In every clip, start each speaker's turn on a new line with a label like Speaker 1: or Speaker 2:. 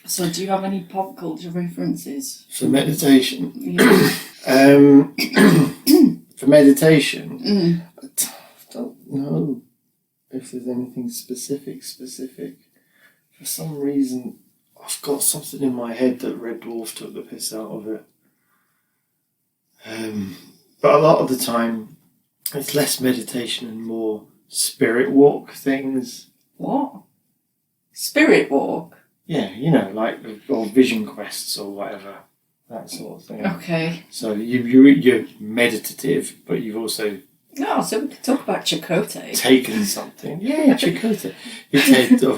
Speaker 1: So do you have any pop culture references?
Speaker 2: For meditation?
Speaker 1: Yeah.
Speaker 2: For meditation? I don't know if there's anything specific. For some reason, I've got something in my head that Red Dwarf took the piss out of it. But a lot of the time, it's less meditation and more spirit walk things.
Speaker 1: What? Spirit walk?
Speaker 2: Yeah, you know, like, or vision quests or whatever, that sort of thing.
Speaker 1: Okay.
Speaker 2: So you're meditative, but you've also
Speaker 1: So we could talk about Chakotay.
Speaker 2: taken something. Yeah, Chakotay.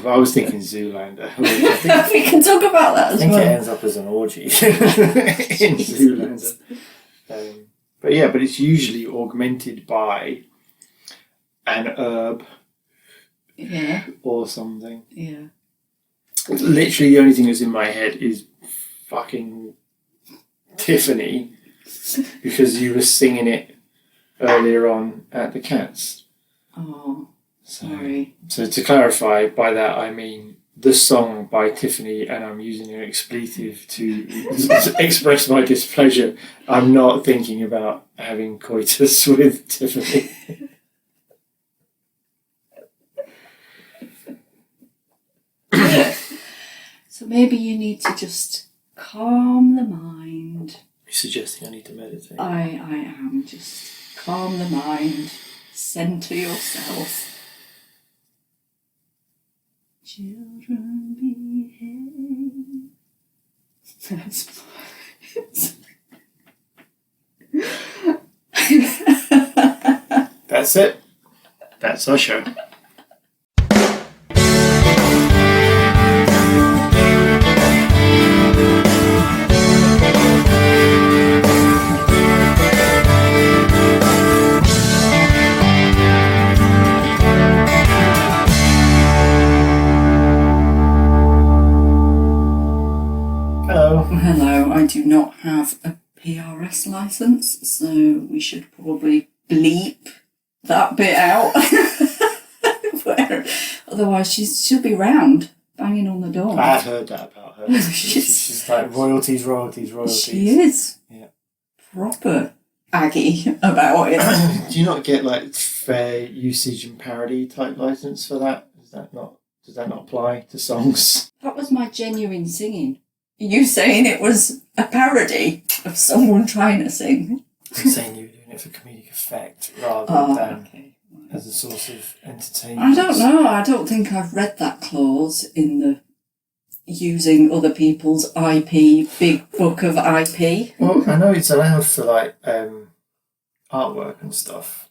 Speaker 2: I was thinking Zoolander.
Speaker 1: We can talk about that as well.
Speaker 2: I think it ends up as an orgy in Zoolander. But it's usually augmented by an herb.
Speaker 1: Yeah.
Speaker 2: Or something.
Speaker 1: Yeah.
Speaker 2: Literally the only thing that's in my head is fucking Tiffany, because you were singing it earlier on at the Cats.
Speaker 1: Oh, sorry.
Speaker 2: So to clarify, by that I mean the song by Tiffany, and I'm using an expletive to express my displeasure. I'm not thinking about having coitus with Tiffany.
Speaker 1: So maybe you need to just calm the mind.
Speaker 2: You're suggesting I need to meditate?
Speaker 1: I am. Just calm the mind. Centre yourself. Children behave.
Speaker 2: That's it. That's our show.
Speaker 1: Hello, I do not have a PRS licence, so we should probably bleep that bit out. Otherwise she'll be round, banging on the door.
Speaker 2: I have heard that about her. She's like royalties.
Speaker 1: She is.
Speaker 2: Yeah.
Speaker 1: Proper Aggie about it.
Speaker 2: Do you not get like fair usage and parody type licence for that? Does that not apply to songs?
Speaker 1: That was my genuine singing. You saying it was a parody of someone trying to sing?
Speaker 2: I'm saying you were doing it for comedic effect rather than as a source of entertainment.
Speaker 1: I don't know. I don't think I've read that clause in the using other people's IP, big book of IP.
Speaker 2: Well, I know it's allowed for like artwork and stuff.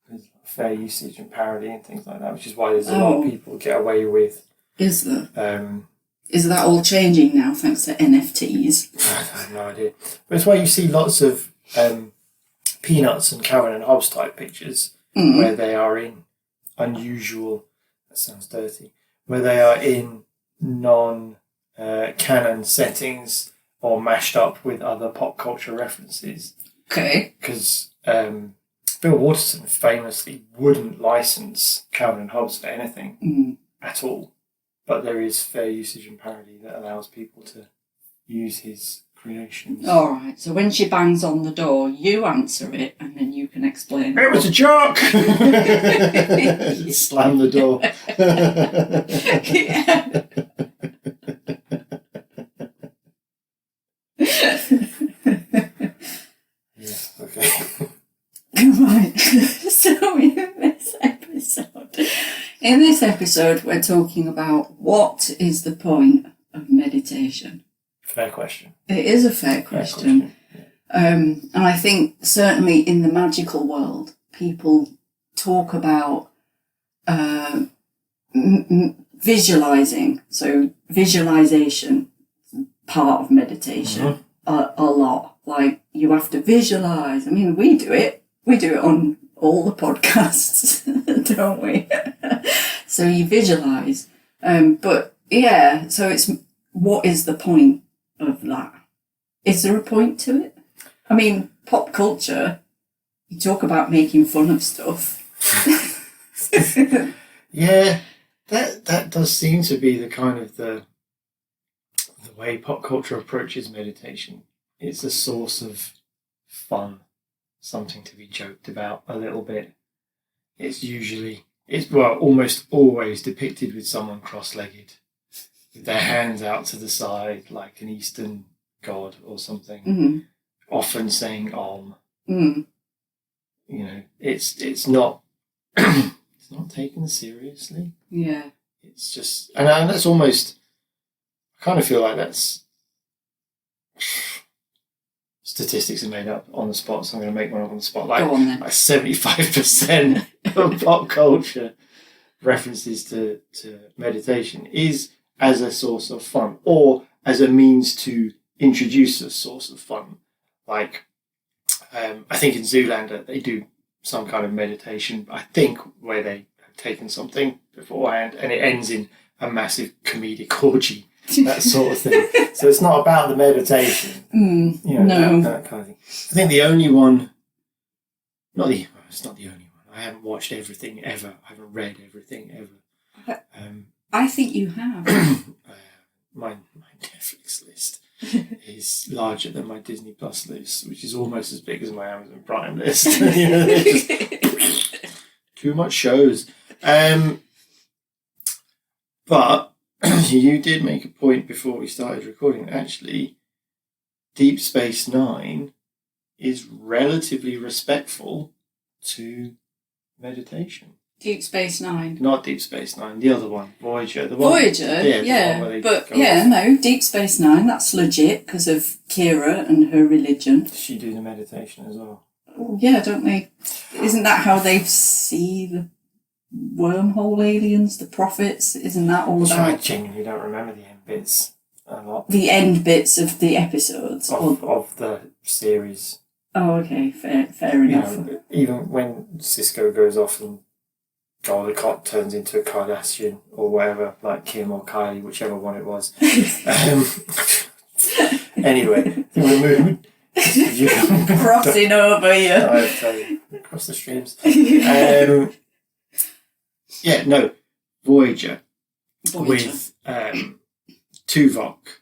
Speaker 2: There's fair usage and parody and things like that, which is why there's a lot of people get away with.
Speaker 1: Is there? Is that all changing now thanks to NFTs?
Speaker 2: I have no idea. But it's why you see lots of Peanuts and Calvin and Hobbes type pictures where they are in unusual, that sounds dirty, where they are in non-canon settings or mashed up with other pop culture references.
Speaker 1: Okay.
Speaker 2: Because Bill Waterson famously wouldn't license Calvin and Hobbes for anything at all. But there is fair usage and parody that allows people to use his creations.
Speaker 1: All right. So when she bangs on the door, you answer it, and then you can explain.
Speaker 2: It was a joke. Slam the door. Yeah. Okay.
Speaker 1: Right. So in this episode, we're talking about what is the point of meditation.
Speaker 2: Fair question.
Speaker 1: It is a fair question.
Speaker 2: Yeah.
Speaker 1: And I think certainly in the magical world, people talk about visualizing. So visualization, part of meditation, a lot. Like you have to visualize. I mean, we do it. We do it on all the podcasts, don't we? So you visualize. But yeah, so it's what is the point of that? Is there a point to it? I mean, pop culture, you talk about making fun of stuff.
Speaker 2: Yeah, that does seem to be the kind of the way pop culture approaches meditation. It's a source of fun, something to be joked about a little bit. It's almost always depicted with someone cross-legged, with their hands out to the side like an Eastern god or something, often saying Om. It's not it's not taken seriously.
Speaker 1: Yeah.
Speaker 2: It's just, and that's almost, I kind of feel like that's, statistics are made up on the spot, so I'm going to make one up on the spot. Like 75% of pop culture references to meditation is as a source of fun, or as a means to introduce a source of fun. Like, I think in Zoolander they do some kind of meditation, I think, where they have taken something beforehand and it ends in a massive comedic orgy, that sort of thing. So it's not about the meditation.
Speaker 1: No.
Speaker 2: That kind of thing. I think the only one, it's not the only one. I haven't watched everything ever. I haven't read everything ever.
Speaker 1: I think you have.
Speaker 2: My Netflix list is larger than my Disney Plus list, which is almost as big as my Amazon Prime list. Just too much shows. But you did make a point before we started recording. Actually, Deep Space Nine is relatively respectful to meditation.
Speaker 1: Deep Space Nine.
Speaker 2: Not Deep Space Nine, the other one, Voyager.
Speaker 1: Voyager, Deep Space Nine, that's legit because of Kira and her religion.
Speaker 2: Does she do the meditation as well?
Speaker 1: Oh, yeah, don't they? Isn't that how they see the wormhole aliens, the prophets? Isn't that all about?
Speaker 2: I genuinely don't remember the end bits a lot.
Speaker 1: The end bits of the episodes?
Speaker 2: Of the series.
Speaker 1: Oh, okay, fair enough.
Speaker 2: Even when Cisco goes off and the cop turns into a Kardashian or whatever, like Kim or Kylie, whichever one it was. Anyway, we're moving.
Speaker 1: Crossing over here.
Speaker 2: I tell you, across the streams. Voyager. With Tuvok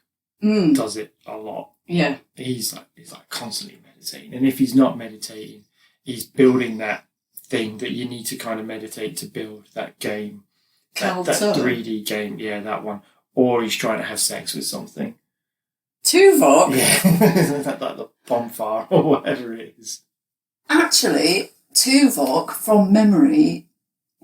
Speaker 2: does it a lot.
Speaker 1: Yeah.
Speaker 2: He's like constantly meditating, and if he's not meditating, he's building that thing that you need to kind of meditate to build that game, that 3D game, that one, or he's trying to have sex with something.
Speaker 1: Tuvok?
Speaker 2: Yeah, like the bonfire or whatever it is.
Speaker 1: Actually, Tuvok, from memory,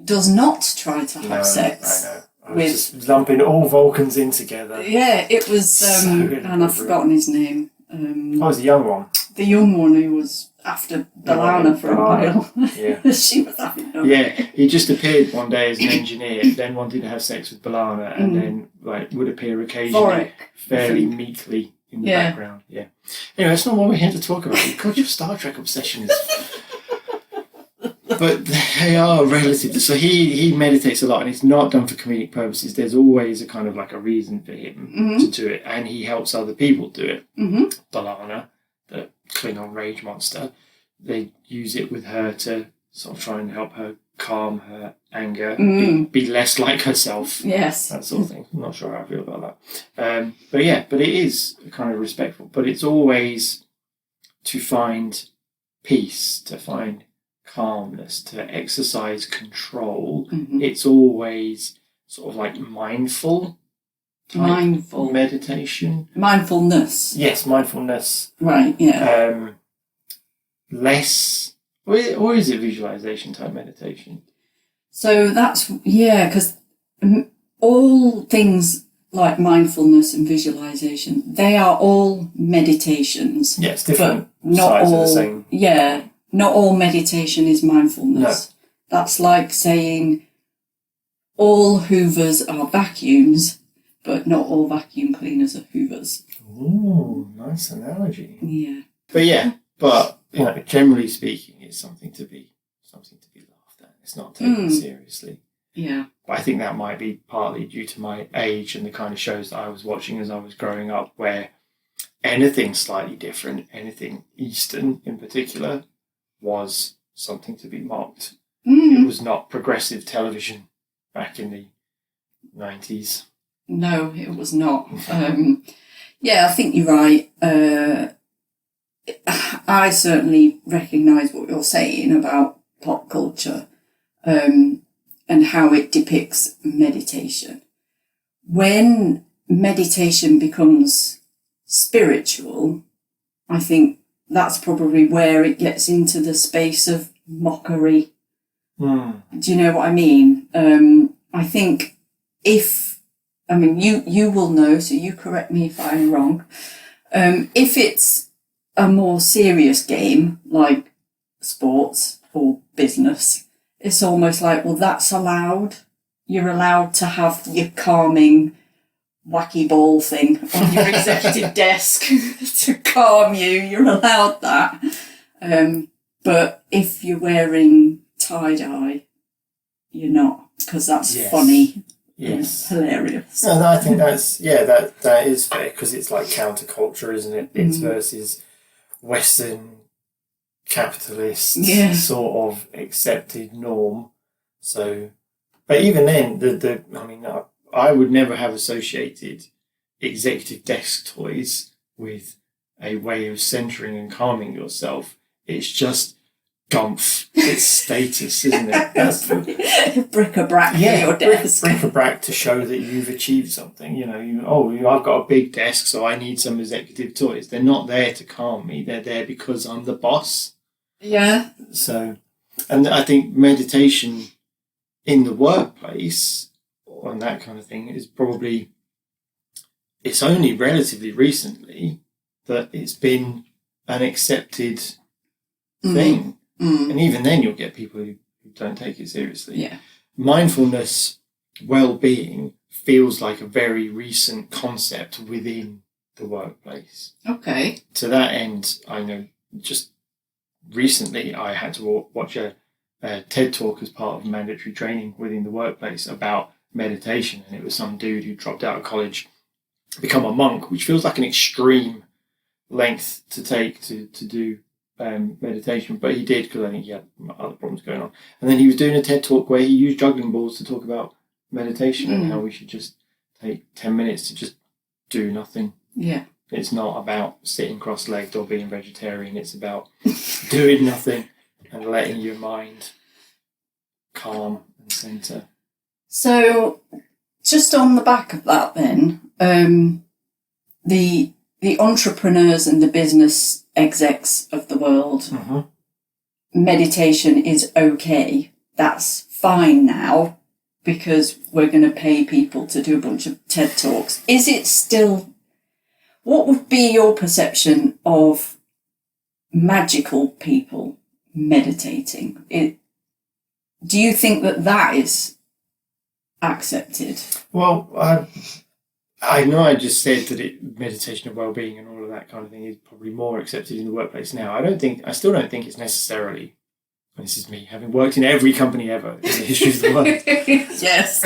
Speaker 1: does not try to have sex.
Speaker 2: I know. I was just lumping all Vulcans in together.
Speaker 1: Yeah, it was, and I've forgotten his name.
Speaker 2: Was the young one.
Speaker 1: The young one who was after B'Elanna for a while.
Speaker 2: Yeah.
Speaker 1: She was having no.
Speaker 2: Yeah, he just appeared one day as an engineer, then wanted to have sex with B'Elanna, and then would appear occasionally, fairly meekly in the background. Yeah. Anyway, that's not what we're here to talk about. God, your Star Trek obsession is. But they are relative. So he meditates a lot, and it's not done for comedic purposes. There's always a kind of like a reason for him to do it, and he helps other people do it. B'Elanna, the Klingon rage monster, they use it with her to sort of try and help her calm her anger, be less like herself.
Speaker 1: Yes.
Speaker 2: That sort of thing. I'm not sure how I feel about that. But it is kind of respectful. But it's always to find peace, to find calmness, to exercise control. It's always sort of like mindful meditation.
Speaker 1: Mindfulness.
Speaker 2: Yes, mindfulness.
Speaker 1: Right, yeah.
Speaker 2: Less, or is it visualization type meditation?
Speaker 1: So that's, because all things like mindfulness and visualization, they are all meditations.
Speaker 2: Yes, different
Speaker 1: but not
Speaker 2: sides
Speaker 1: all,
Speaker 2: of the same.
Speaker 1: Yeah, not all meditation is mindfulness. No. That's like saying all hoovers are vacuums, but not all vacuum cleaners are hoovers.
Speaker 2: Ooh, nice analogy.
Speaker 1: Yeah.
Speaker 2: But generally speaking, it's something to be laughed at. It's not taken seriously.
Speaker 1: Yeah.
Speaker 2: But I think that might be partly due to my age and the kind of shows that I was watching as I was growing up, where anything slightly different, anything Eastern in particular, was something to be mocked. It was not progressive television back in the 90s.
Speaker 1: No, it was not. Yeah, I think you're right. I certainly recognise what you're saying about pop culture and how it depicts meditation. When meditation becomes spiritual, I think that's probably where it gets into the space of mockery. Do you know what I mean? I think you will know, so you correct me if I'm wrong. If it's a more serious game, like sports or business, it's almost like, well, that's allowed. You're allowed to have your calming wacky ball thing on your executive desk to calm you. You're allowed that. But if you're wearing tie-dye, you're not, because that's funny. Yes. Hilarious.
Speaker 2: No, I think that is fair, because it's like counterculture, isn't it? It's versus Western capitalist sort of accepted norm. So, but even then, I would never have associated executive desk toys with a way of centering and calming yourself. It's just gumph. It's status, isn't it? That's
Speaker 1: bric-a-brac for your desk.
Speaker 2: Bric-a-brac to show that you've achieved something. I've got a big desk, so I need some executive toys. They're not there to calm me. They're there because I'm the boss. Yeah. So, and I think meditation in the workplace and that kind of thing is probably, it's only relatively recently that it's been an accepted thing. And even then you'll get people who don't take it seriously. Yeah. Mindfulness, well-being feels like a very recent concept within the workplace. Okay. To that end, I know just recently I had to watch a TED talk as part of mandatory training within the workplace about meditation, and it was some dude who dropped out of college, become a monk, which feels like an extreme length to take to do meditation, but he did, because I think he had other problems going on. And then he was doing a TED talk where he used juggling balls to talk about meditation and how we should just take 10 minutes to just do nothing. Yeah. It's not about sitting cross-legged or being vegetarian. It's about doing nothing and letting your mind calm and centre. So, just on the back of that then, the entrepreneurs and the business execs of the world, meditation is okay. That's fine now, because we're going to pay people to do a bunch of TED Talks. Is it still... What would be your perception of magical people meditating? Do you think that is accepted? Well, I know I just said that meditation and well-being and all of that kind of thing is probably more accepted in the workplace now. I still don't think it's necessarily, and this is me having worked in every company ever in the history of the world. Yes.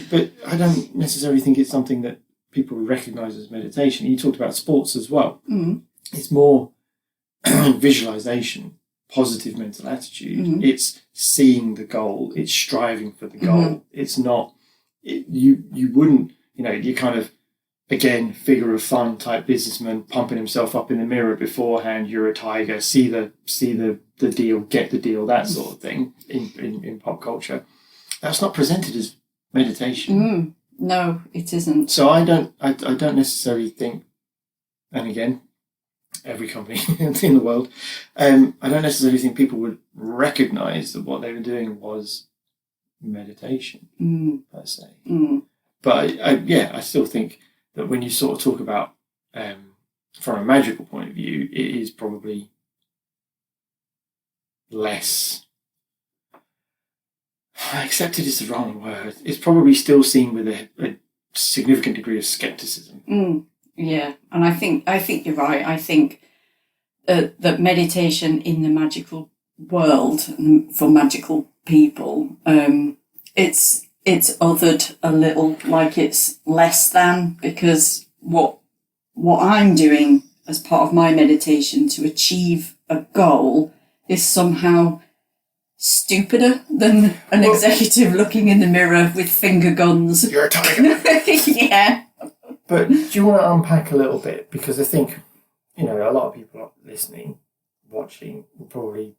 Speaker 2: But I don't necessarily think it's something that people recognise as meditation. You talked about sports as well. It's more visualisation, positive mental attitude. It's seeing the goal. It's striving for the goal. It's not... You wouldn't... you're kind of, again, figure of fun type businessman pumping himself up in the mirror beforehand. You're a tiger. See the deal, get the deal, that sort of thing in pop culture. That's not presented as meditation. No, it isn't. So I don't necessarily think, and again, every company in the world, I don't necessarily think people would recognise that what they were doing was meditation per se. But I still think that when you sort of talk about from a magical point of view, it is probably less... Accepted is the wrong word. It's probably still seen with a significant degree of scepticism. Yeah, and I think you're right. I think that meditation in the magical world for magical people, it's othered a little, like it's less than, because what I'm doing as part of my meditation to achieve a goal is somehow stupider than executive looking in the mirror with finger guns. You're a tiger. Yeah. But do you want to unpack a little bit? Because I think, a lot of people listening, watching, will probably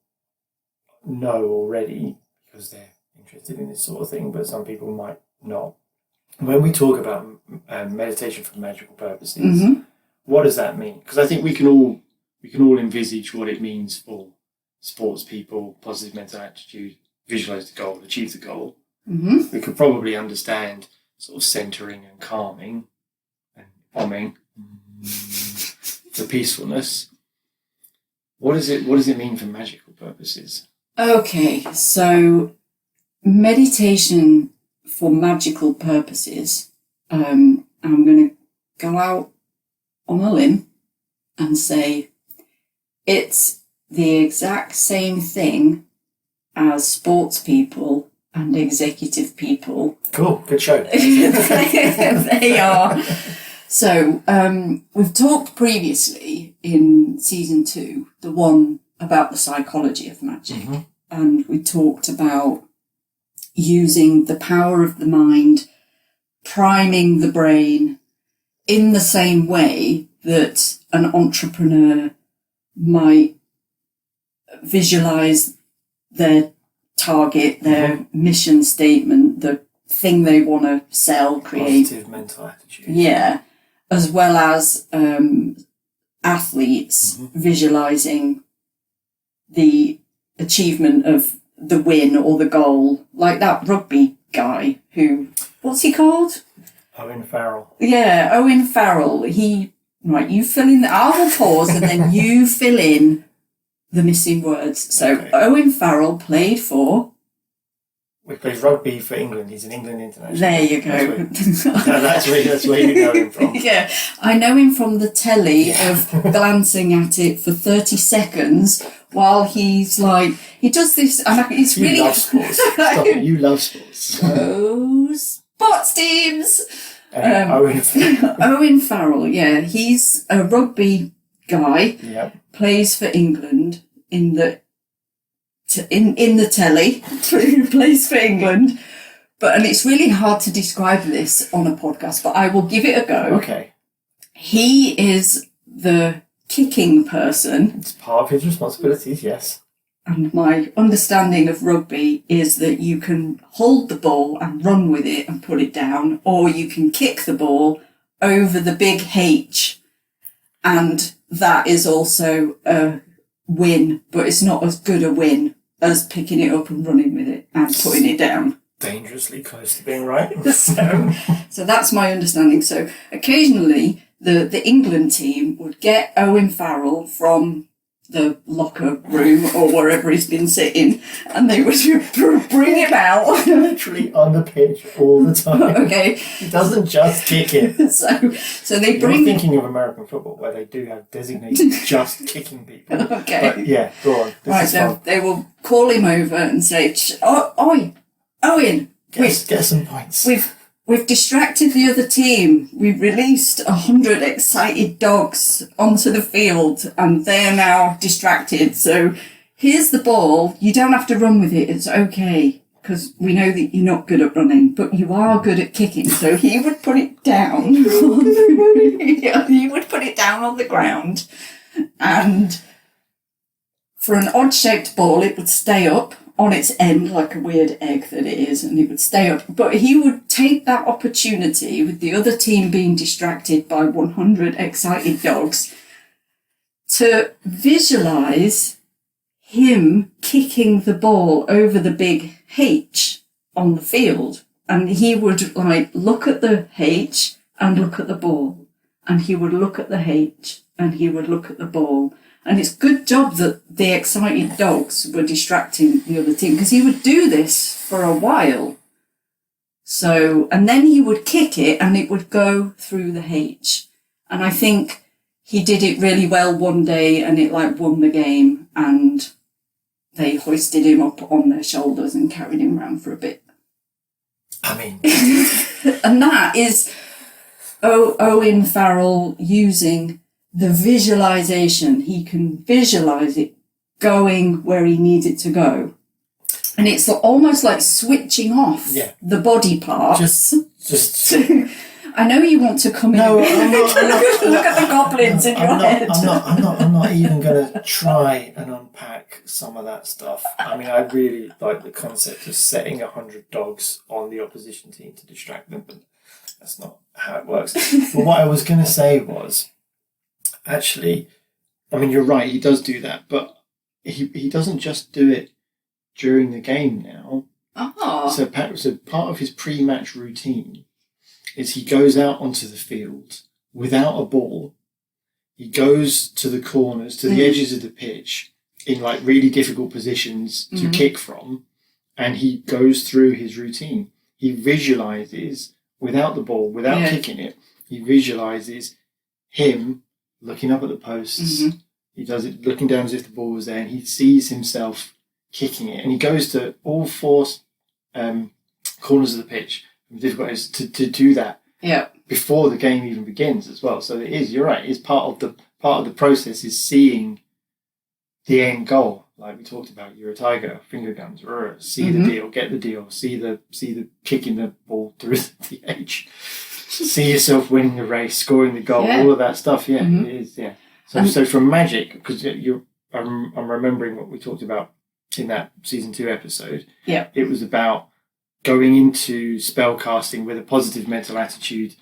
Speaker 2: know already because they're interested in this sort of thing, but some people might not. When we talk about meditation for magical purposes, what does that mean? Because I think we can all envisage what it means for sports people, positive mental attitude, visualize the goal, achieve the goal. We could probably understand sort of centering and calming and bombing for peacefulness. What does it mean for magical purposes?
Speaker 1: Okay, so meditation for magical purposes, I'm going to go out on a limb and say it's the exact same thing as sports people and executive people.
Speaker 2: Cool, good show.
Speaker 1: They are. So we've talked previously in season 2, the one about the psychology of magic, and we talked about using the power of the mind, priming the brain in the same way that an entrepreneur might visualize their target, their mission statement, the thing they want to sell, create.
Speaker 2: Positive mental attitude.
Speaker 1: Yeah. As well as athletes visualizing the achievement of the win or the goal, like that rugby guy who, what's he called?
Speaker 2: Owen Farrell.
Speaker 1: Yeah, Owen Farrell. You fill in, I will pause and then you fill in the missing words. So okay. Owen Farrell played for...
Speaker 2: He plays rugby for England. He's an England international.
Speaker 1: There you go.
Speaker 2: That's where you know him from.
Speaker 1: Yeah, I know him from the telly of glancing at it for 30 seconds while he's like, he does this, and it's really...
Speaker 2: You love sports. Stop it, you love sports.
Speaker 1: Oh, sports teams!
Speaker 2: Owen
Speaker 1: Farrell, yeah. He's a rugby guy, plays for England in the telly, who plays for England. And it's really hard to describe this on a podcast, but I will give it a go.
Speaker 2: Okay.
Speaker 1: He is the kicking person.
Speaker 2: It's part of his responsibilities, yes.
Speaker 1: And my understanding of rugby is that you can hold the ball and run with it and put it down, or you can kick the ball over the big H, and that is also a win, but it's not as good a win as picking it up and running with it and putting it down.
Speaker 2: Dangerously close to being right.
Speaker 1: So that's my understanding. So occasionally the England team would get Owen Farrell from the locker room or wherever he's been sitting, and they would bring him out.
Speaker 2: Literally on the pitch all the time.
Speaker 1: Okay.
Speaker 2: He doesn't just kick it.
Speaker 1: So they bring...
Speaker 2: You're thinking of American football where they do have designated just kicking people.
Speaker 1: Okay.
Speaker 2: But yeah, go on.
Speaker 1: Right, so they will call him over and say, Oi, Owen,
Speaker 2: get some points.
Speaker 1: We've distracted the other team. We've released 100 excited dogs onto the field and they're now distracted. So here's the ball. You don't have to run with it. It's okay, because we know that you're not good at running, but you are good at kicking. So he would put it down. He would put it down on the ground, and for an odd-shaped ball, it would stay up on its end like a weird egg that it is, and it would stay up. But he would take that opportunity, with the other team being distracted by 100 excited dogs, to visualise him kicking the ball over the big H on the field. And he would look at the H and look at the ball, and he would look at the H and he would look at the ball. And it's good job that the excited dogs were distracting the other team, because he would do this for a while. So, and then he would kick it and it would go through the H. And I think he did it really well one day and it won the game, and they hoisted him up on their shoulders and carried him around for a bit.
Speaker 2: I mean...
Speaker 1: And that is Owen Farrell using the visualization. He can visualize it going where he needs it to go. And it's almost like switching off the body parts.
Speaker 2: Just
Speaker 1: I know you want to come
Speaker 2: No,
Speaker 1: in.
Speaker 2: I'm not.
Speaker 1: Look at the goblins in your head.
Speaker 2: I'm not even going to try and unpack some of that stuff. I mean, I really like the concept of setting 100 dogs on the opposition team to distract them, but that's not how it works. But what I was going to say was, actually, I mean, you're right, he does do that, but he doesn't just do it during the game now.
Speaker 1: Oh.
Speaker 2: So part of his pre-match routine is he goes out onto the field without a ball. He goes to the corners, to the edges of the pitch in like really difficult positions to kick from, and he goes through his routine. He visualizes without the ball, without kicking it. He visualizes him looking up at the posts. He does it looking down as if the ball was there, and he sees himself kicking it. And he goes to all four corners of the pitch, difficult areas, to do that before the game even begins as well. So it is, you're right, it's part of the process is seeing the end goal. Like we talked about, you're a tiger, finger guns, see the deal, get the deal, see the kicking the ball through the edge, see yourself winning the race, scoring the goal, all of that stuff. Yeah, it is. Yeah. So from Magick, because I'm remembering what we talked about in that season 2 episode.
Speaker 1: Yeah.
Speaker 2: It was about going into spell casting with a positive mental attitude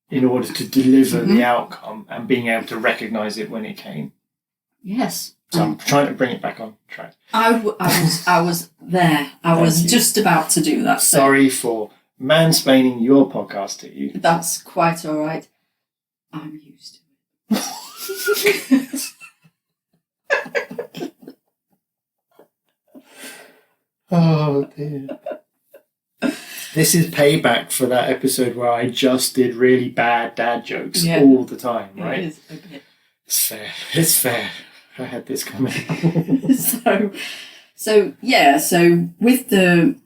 Speaker 2: in order to deliver the outcome and being able to recognise it when it came.
Speaker 1: Yes.
Speaker 2: So I'm trying to bring it back on track.
Speaker 1: I was there. I was just about to do that. So.
Speaker 2: Sorry for mansplaining your podcast to you.
Speaker 1: That's quite all right. I'm used to it.
Speaker 2: Oh dear. This is payback for that episode where I just did really bad dad jokes all the time, right?
Speaker 1: It is a bit.
Speaker 2: It's fair. I had this coming.
Speaker 1: So with the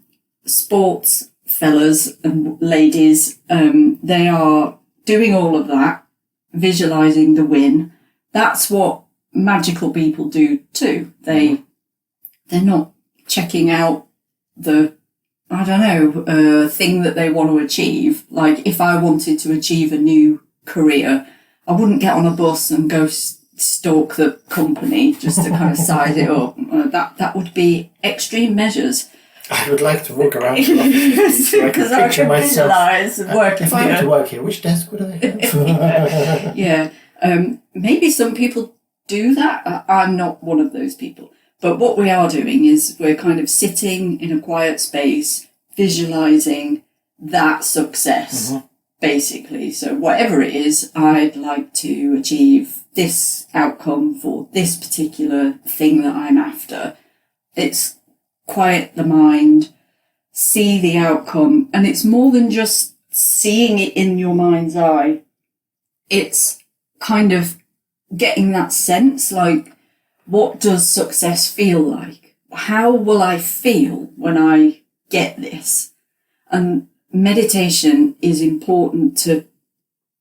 Speaker 1: sports fellas and ladies, they are doing all of that, visualising the win. That's what magical people do too. They're not checking out the, thing that they want to achieve. Like if I wanted to achieve a new career, I wouldn't get on a bus and go stalk the company just to kind of size it up. That would be extreme measures.
Speaker 2: I would like to walk around so I can picture myself. If I had to work here, which desk would I have?
Speaker 1: Yeah. Maybe some people do that. I'm not one of those people. But what we are doing is we're kind of sitting in a quiet space, visualising that success, basically. So whatever it is, I'd like to achieve this outcome for this particular thing that I'm after. It's quiet the mind, see the outcome, and it's more than just seeing it in your mind's eye. It's kind of getting that sense, like, what does success feel like? How will I feel when I get this? And meditation is important to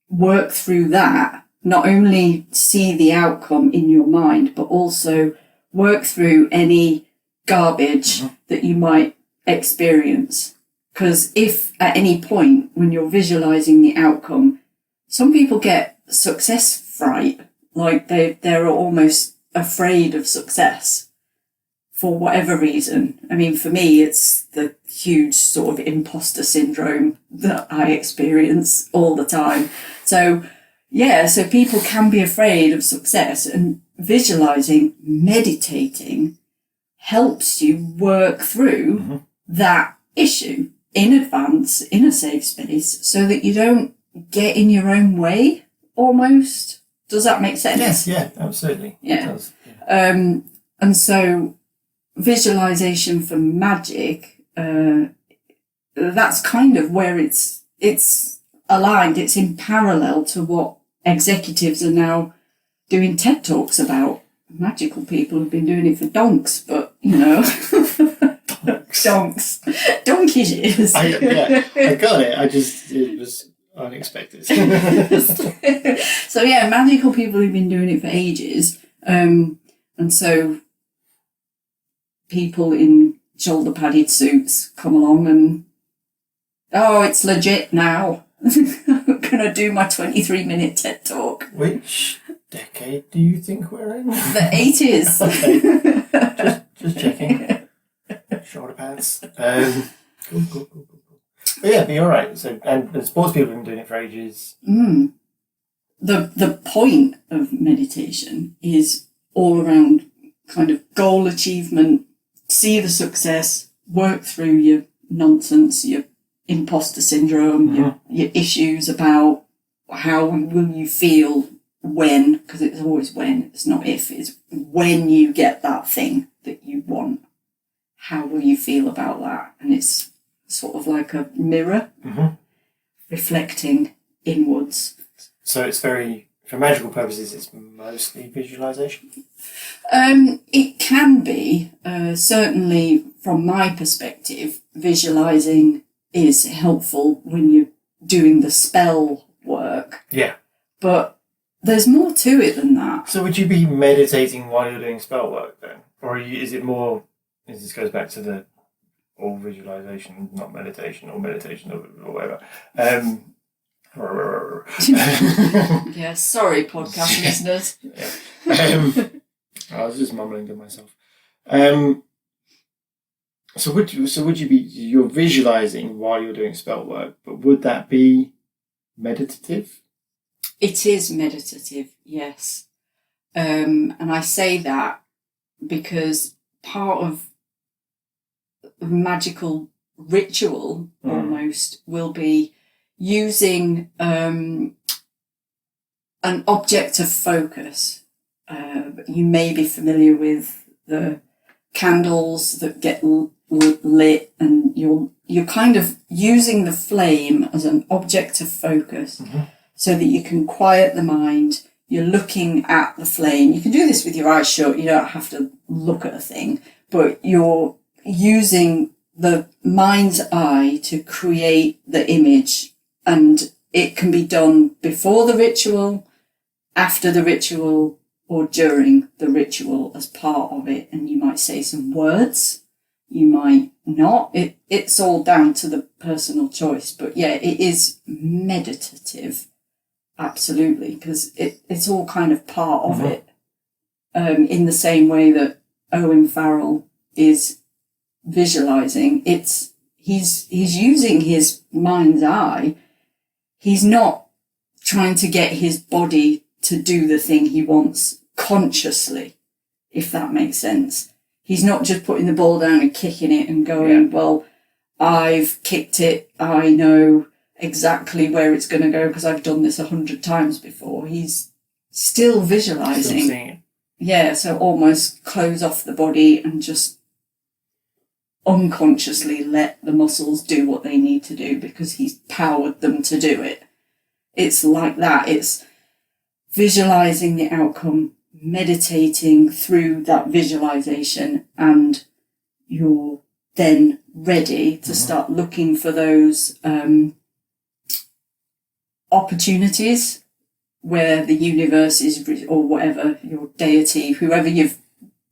Speaker 1: work through that, not only see the outcome in your mind, but also work through any garbage that you might experience. Because if at any point when you're visualizing the outcome, some people get success fright, like they're almost afraid of success for whatever reason. I mean, for me, it's the huge sort of imposter syndrome that I experience all the time. So people can be afraid of success, and visualizing, meditating helps you work through that issue in advance, in a safe space, so that you don't get in your own way, almost. Does that make sense?
Speaker 2: Yes, yeah, absolutely.
Speaker 1: Yeah.
Speaker 2: It does. Yeah.
Speaker 1: And so visualization for Magick, that's kind of where it's aligned. It's in parallel to what executives are now doing TED Talks about. Magical people have been doing it for donks, but, donks. Donkey's ears.
Speaker 2: I got it. It was unexpected.
Speaker 1: So magical people have been doing it for ages. And so people in shoulder padded suits come along and, it's legit now. Can going to do my 23-minute TED Talk.
Speaker 2: Which decade do you think we're in?
Speaker 1: The 80s.
Speaker 2: Okay. Just checking. Shoulder pads. Cool. But yeah, be all right. So, and sports people have been doing it for ages.
Speaker 1: The point of meditation is all around kind of goal achievement, see the success, work through your nonsense, your imposter syndrome, your issues about how will you feel when, because it's always when, it's not if, it's when you get that thing that you want. How will you feel about that? And it's sort of like a mirror reflecting inwards.
Speaker 2: So it's very, for magical purposes, it's mostly visualization?
Speaker 1: It can be. Certainly from my perspective, visualizing is helpful when you're doing the spell work.
Speaker 2: Yeah.
Speaker 1: But there's more to it than that.
Speaker 2: So would you be meditating while you're doing spell work then? Or is it more, this goes back to the all visualization, not meditation, or meditation, or whatever.
Speaker 1: Yeah, sorry, podcast listeners.
Speaker 2: Yeah. I was just mumbling to myself. So would you be, you're visualizing while you're doing spell work, but would that be meditative?
Speaker 1: It is meditative, yes. And I say that because part of magical ritual almost will be using an object of focus. You may be familiar with the candles that get lit, and you're kind of using the flame as an object of focus so that you can quiet the mind. You're looking at the flame. You can do this with your eyes shut. You don't have to look at a thing, but you're using the mind's eye to create the image, and it can be done before the ritual, after the ritual, or during the ritual as part of it. And you might say some words, you might not. It's all down to the personal choice. But yeah, it is meditative, absolutely, because it's all kind of part of it. In the same way that Owen Farrell is visualizing, he's using his mind's eye. He's not trying to get his body to do the thing he wants consciously, if that makes sense. He's not just putting the ball down and kicking it and going, well, I've kicked it, I know exactly where it's going to go because I've done this 100 times before. He's still visualizing.
Speaker 2: Still seeing it.
Speaker 1: Yeah, so almost close off the body and just unconsciously let the muscles do what they need to do because he's powered them to do it. It's like that. It's visualizing the outcome, meditating through that visualization, and you're then ready to start looking for those opportunities where the universe is, or whatever, your deity, whoever you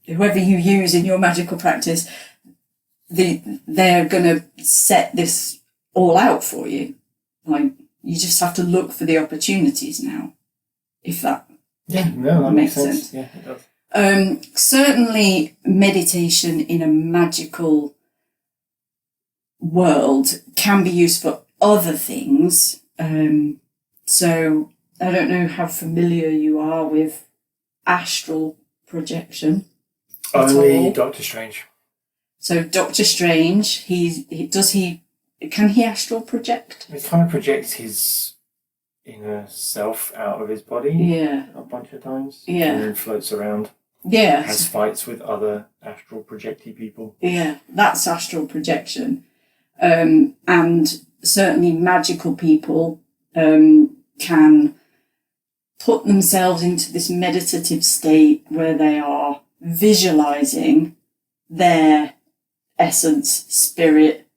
Speaker 1: use in your magical practice, they're going to set this all out for you. Like, you just have to look for the opportunities now, if that
Speaker 2: makes sense. Yeah, it does.
Speaker 1: Certainly meditation in a magical world can be used for other things. So I don't know how familiar you are with astral projection.
Speaker 2: Only Doctor Strange.
Speaker 1: So Doctor Strange, can he astral project?
Speaker 2: He kind of projects his inner self out of his body a bunch of times. Yeah. And then floats around.
Speaker 1: Yeah.
Speaker 2: Has fights with other astral projecty people.
Speaker 1: Yeah, that's astral projection. And certainly magical people can put themselves into this meditative state where they are visualizing their essence, spirit,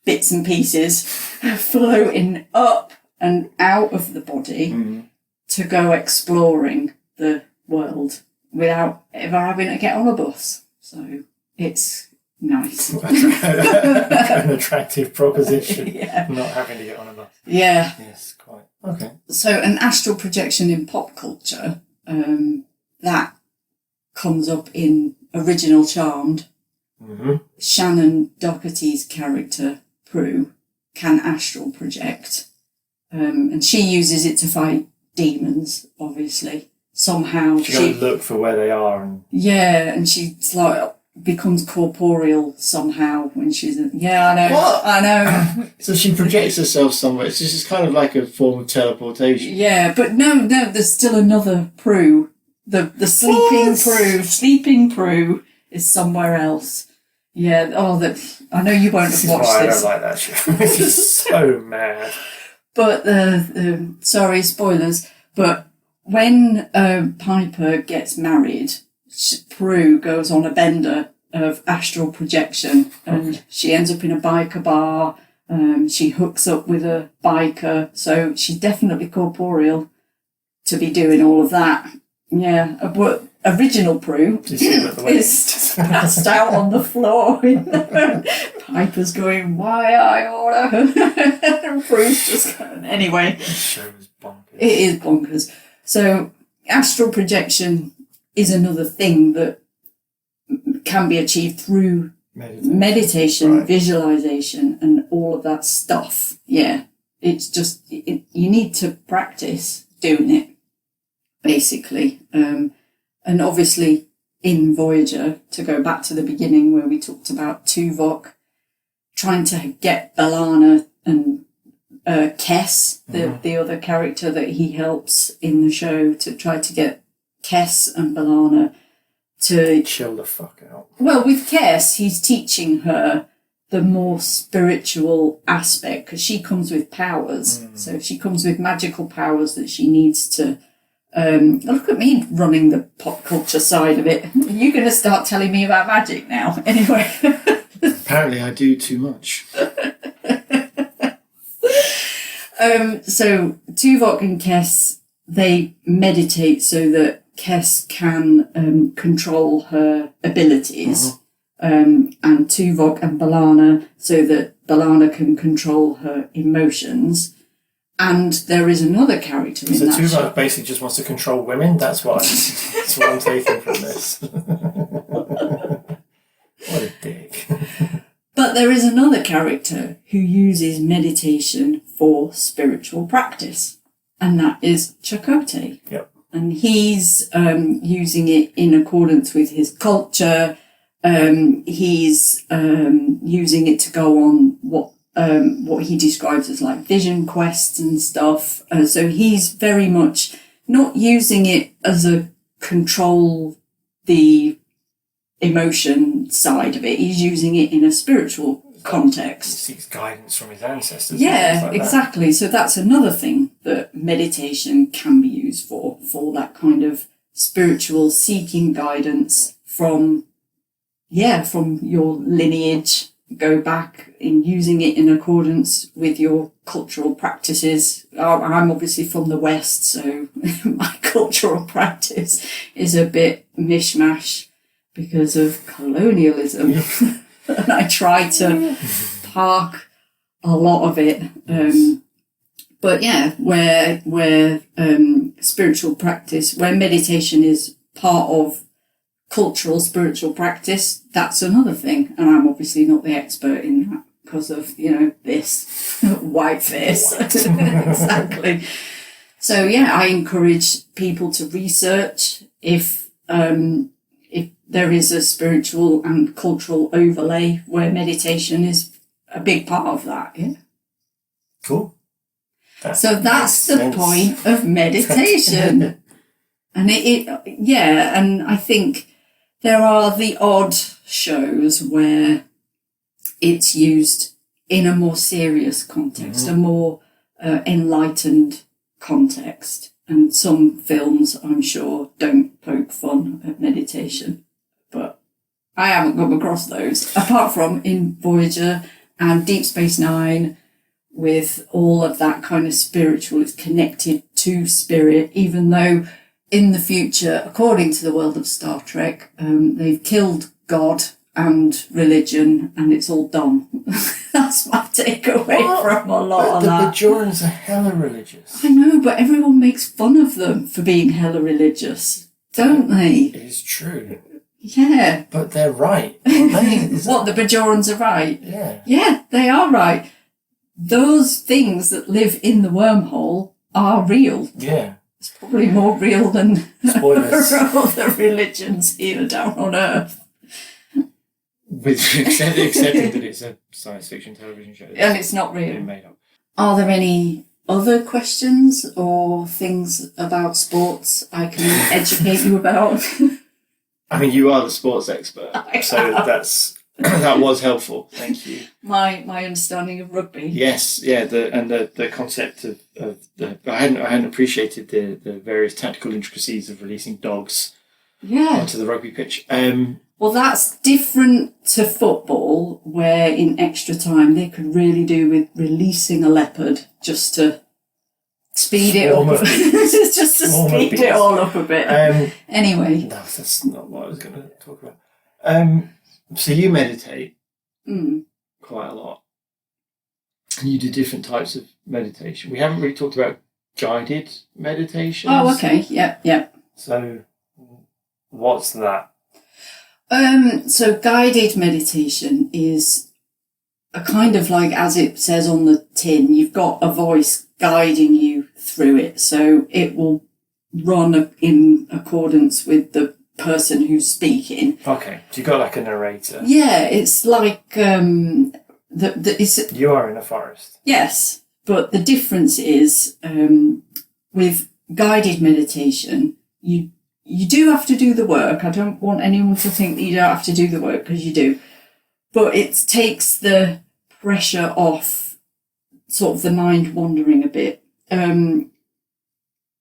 Speaker 1: bits and pieces floating up and out of the body to go exploring the world without ever having to get on a bus. So it's nice.
Speaker 2: An attractive proposition.
Speaker 1: Yeah.
Speaker 2: Not having to get on a bus.
Speaker 1: Yeah.
Speaker 2: Yes, quite. Okay.
Speaker 1: So an astral projection in pop culture, that comes up in Original Charmed.
Speaker 2: Mm-hmm.
Speaker 1: Shannon Doherty's character, Prue, can astral project. And she uses it to fight demons, obviously. Somehow
Speaker 2: She gotta look for where they are.
Speaker 1: And she's like, becomes corporeal somehow when she's... Yeah, I know.
Speaker 3: What?
Speaker 1: I know.
Speaker 3: So she projects herself somewhere. It's just kind of like a form of teleportation.
Speaker 1: Yeah, but no, there's still another Prue. The sleeping Prue. Sleeping Prue is somewhere else. Yeah, I know you won't have watched this.
Speaker 2: I don't like that show. It's just so mad.
Speaker 1: But, sorry, spoilers, but when Piper gets married, Prue goes on a bender of astral projection, and she ends up in a biker bar. She hooks up with a biker, so she's definitely corporeal to be doing all of that. Yeah, but original Prue is passed out on the floor. Piper's going, "Why I order?" And Prue's just going, anyway.
Speaker 2: This show is bonkers.
Speaker 1: It is bonkers. So astral projection is another thing that can be achieved through meditation, visualization, and all of that stuff. Yeah, it's just you need to practice doing it, basically. And obviously in Voyager, to go back to the beginning where we talked about Tuvok trying to get B'Elanna and Kes, the other character that he helps in the show, to try to get Kes and B'Elanna to...
Speaker 2: chill the fuck out.
Speaker 1: Well, with Kes, he's teaching her the more spiritual aspect, because she comes with powers. So she comes with magical powers that she needs to... look at me running the pop culture side of it. You're going to start telling me about magic now. Anyway.
Speaker 3: Apparently I do too much.
Speaker 1: So Tuvok and Kes, they meditate so that Kes can control her abilities. And Tuvok and B'Elanna so that B'Elanna can control her emotions. And there is another character in that show.
Speaker 2: So Tuvok basically just wants to control women? That's what I'm taking from this. What a dick.
Speaker 1: But there is another character who uses meditation for spiritual practice, and that is Chakotay.
Speaker 2: Yep.
Speaker 1: And he's using it in accordance with his culture. He's using it to go on what he describes as like vision quests and stuff. So he's very much not using it as a control the emotion side of it. He's using it in a spiritual context.
Speaker 2: He seeks guidance from his ancestors.
Speaker 1: Yeah,
Speaker 2: like
Speaker 1: exactly.
Speaker 2: That.
Speaker 1: So that's another thing that meditation can be used for that kind of spiritual seeking guidance from your lineage. Go back in using it in accordance with your cultural practices. I'm obviously from the West, so my cultural practice is a bit mishmash because of colonialism. And I try to park a lot of it. But yeah, where spiritual practice, where meditation is part of cultural spiritual practice, that's another thing. And I'm obviously not the expert in that because of, this white face. Exactly. So yeah, I encourage people to research if there is a spiritual and cultural overlay where meditation is a big part of that. Yeah.
Speaker 2: Cool.
Speaker 1: So that's the point of meditation. And and I think there are the odd shows where it's used in a more serious context, a more enlightened context. And some films, I'm sure, don't poke fun at meditation. But I haven't come across those, apart from in Voyager and Deep Space Nine, with all of that kind of spiritual. It's connected to spirit, even though in the future, according to the world of Star Trek, they've killed God and religion, and it's all dumb. That's my takeaway from a lot of that.
Speaker 2: The Bajorans are hella religious.
Speaker 1: I know, but everyone makes fun of them for being hella religious, don't they?
Speaker 2: It is true.
Speaker 1: Yeah.
Speaker 2: But they're right, aren't they?
Speaker 1: What, the Bajorans are right?
Speaker 2: Yeah.
Speaker 1: Yeah, they are right. Those things that live in the wormhole are real.
Speaker 2: Yeah.
Speaker 1: It's probably more real than
Speaker 2: Spoilers.
Speaker 1: all the religions here down on Earth.
Speaker 3: With accepting that it's a science fiction television show.
Speaker 1: And it's not real.
Speaker 3: Been made up.
Speaker 1: Are there any other questions or things about sports I can educate you about?
Speaker 3: I mean, you are the sports expert, so that was helpful. Thank you.
Speaker 1: My understanding of rugby.
Speaker 3: Yes, yeah, the concept of the I hadn't appreciated the various tactical intricacies of releasing dogs onto the rugby pitch.
Speaker 1: Well, that's different to football, where in extra time they could really do with releasing a leopard just to speed it up. Just to speed it all up a bit. Anyway.
Speaker 3: No, that's not what I was going to talk about. So you meditate quite a lot. And you do different types of meditation. We haven't really talked about guided meditations.
Speaker 1: Oh, okay. Yep.
Speaker 2: So what's that?
Speaker 1: So guided meditation is a kind of like, as it says on the tin, you've got a voice guiding you through it. So it will run in accordance with the person who's speaking.
Speaker 2: Okay, so you've got like a narrator.
Speaker 1: Yeah, it's like it's
Speaker 2: You are in a forest.
Speaker 1: yes, but the difference is with guided meditation, you do have to do the work. I don't want anyone to think that you don't have to do the work, because you do. But it takes the pressure off sort of the mind wandering a bit.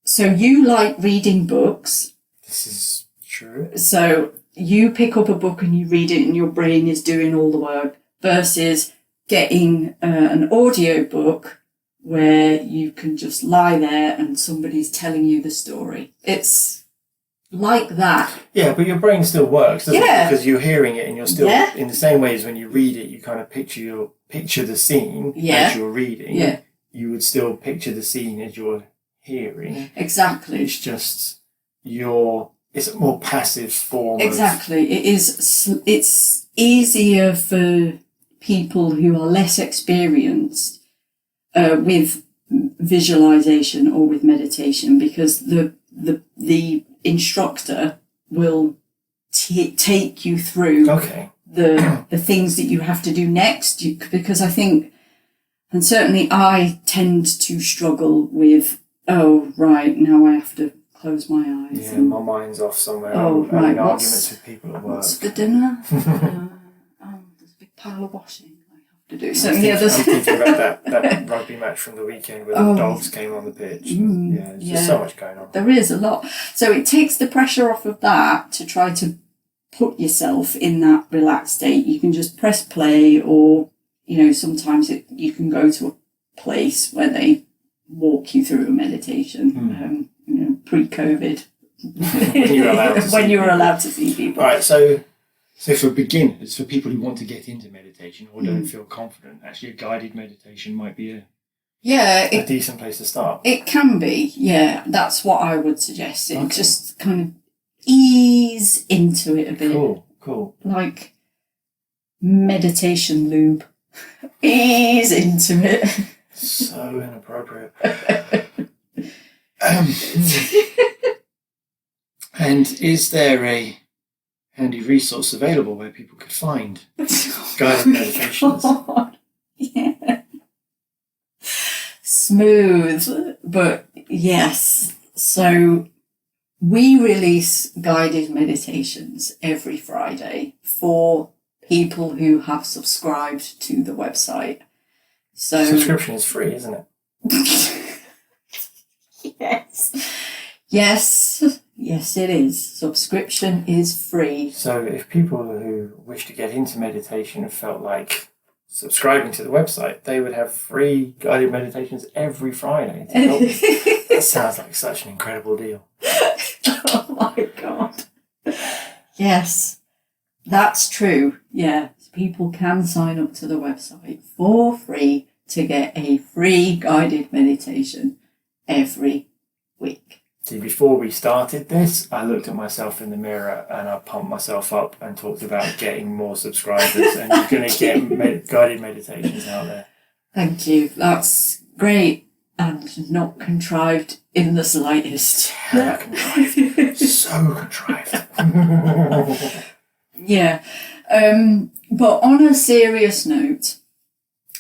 Speaker 1: So you like reading books.
Speaker 2: This is true.
Speaker 1: So you pick up a book and you read it and your brain is doing all the work, versus getting an audio book where you can just lie there and somebody's telling you the story. It's like that.
Speaker 2: Yeah, but your brain still works, doesn't
Speaker 1: Yeah.
Speaker 2: it? Because you're hearing it and you're still,
Speaker 1: Yeah.
Speaker 2: in the same way as when you read it, you kind of picture the scene
Speaker 1: Yeah.
Speaker 2: as you're reading.
Speaker 1: Yeah.
Speaker 2: You would still picture the scene as you're hearing.
Speaker 1: Exactly.
Speaker 2: It's just it's a more passive form
Speaker 1: Exactly. It is. It's easier for people who are less experienced with visualization or with meditation, because the instructor will take you through
Speaker 2: Okay.
Speaker 1: the things that you have to do next. Because I think, and certainly I tend to struggle with, oh, right, now I have to close my eyes.
Speaker 2: Yeah,
Speaker 1: and,
Speaker 2: my mind's off somewhere.
Speaker 1: Oh,
Speaker 2: I'm
Speaker 1: right,
Speaker 2: having
Speaker 1: what's-
Speaker 2: arguments with people at work.
Speaker 1: what's for dinner? There's a big pile of washing I have to do. So
Speaker 2: I'm
Speaker 1: yeah,
Speaker 2: thinking about that rugby match from the weekend where the dogs came on the pitch. There's just so much going on.
Speaker 1: there is a lot. So it takes the pressure off of that to try to put yourself in that relaxed state. You can just press play, or, sometimes you can go to a place where they walk you through a meditation, pre-COVID. When you were allowed to see people.
Speaker 3: Right, so for beginners, for people who want to get into meditation or don't feel confident, actually a guided meditation might be
Speaker 2: a decent place to start.
Speaker 1: It can be, yeah. That's what I would suggest. It
Speaker 2: Okay.
Speaker 1: just kind of ease into it a bit.
Speaker 2: Cool.
Speaker 1: Like meditation lube. Ease into it.
Speaker 2: So inappropriate.
Speaker 3: And is there a handy resource available where people could find guided meditations?
Speaker 1: God. Yeah. Smooth, but yes. So we release guided meditations every Friday for people who have subscribed to the website. So
Speaker 2: Subscription is free, isn't it?
Speaker 1: Yes, it is. Subscription is free.
Speaker 2: So if people who wish to get into meditation felt like subscribing to the website, they would have free guided meditations every Friday to help them. That sounds like such an incredible deal.
Speaker 1: Oh my God. Yes. That's true. Yeah. People can sign up to the website for free to get a free guided meditation every week.
Speaker 2: See, before we started this, I looked at myself in the mirror and I pumped myself up and talked about getting more subscribers and you're going to get guided meditations out there.
Speaker 1: Thank you. That's great and not contrived in the slightest.
Speaker 2: Yeah, contrived. So contrived.
Speaker 1: Yeah. But on a serious note,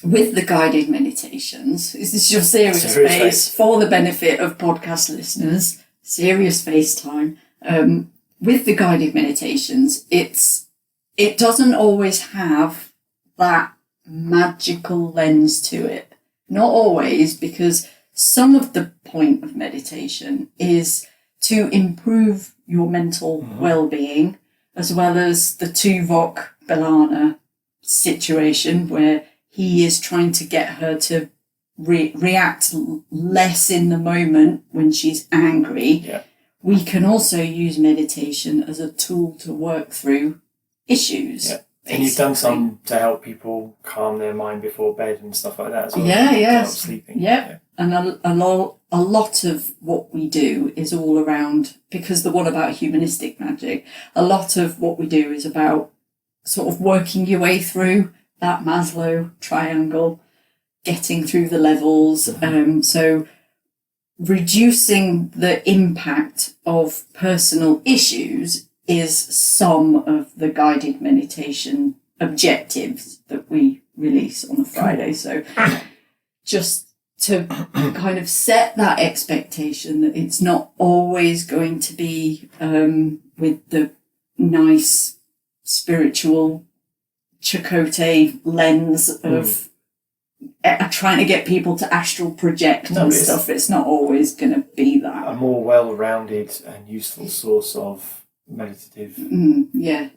Speaker 1: with the guided meditations, this is your serious face for the benefit of podcast listeners, serious face time. With the guided meditations, it doesn't always have that magical lens to it. Not always, because some of the point of meditation is to improve your mental well-being, as well as the Tuvok B'Elanna situation where he is trying to get her to react less in the moment when she's angry.
Speaker 2: Yeah.
Speaker 1: We can also use meditation as a tool to work through issues.
Speaker 2: Yeah. And you've done some to help people calm their mind before bed and stuff like that as well.
Speaker 1: Yeah, yeah.
Speaker 2: Sleeping.
Speaker 1: Yep. Yeah. And a lot of what we do is all around, because the one about humanistic magic, a lot of what we do is about sort of working your way through that Maslow triangle, getting through the levels. So reducing the impact of personal issues is some of the guided meditation objectives that we release on a Friday. So just to kind of set that expectation that it's not always going to be with the nice spiritual Chakotay lens of trying to get people to astral project and stuff. It's not always going to be that.
Speaker 2: A more well-rounded and useful source of meditative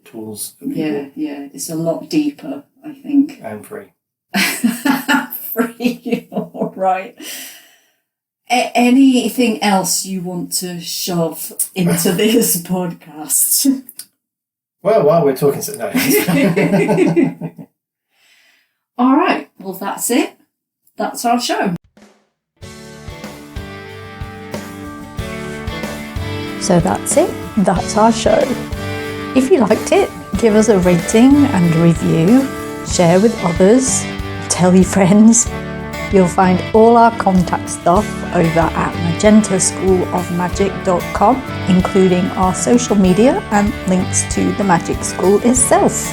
Speaker 2: tools for people.
Speaker 1: Yeah. It's a lot deeper, I think.
Speaker 2: And free.
Speaker 1: Free, all right. Anything else you want to shove into this podcast?
Speaker 2: Well, while we're talking... No.
Speaker 1: All right. Well, that's it. That's our show.
Speaker 4: So that's it. That's our show. If you liked it, give us a rating and review, share with others, tell your friends. You'll find all our contact stuff over at magentaschoolofmagic.com, including our social media and links to the Magic School itself.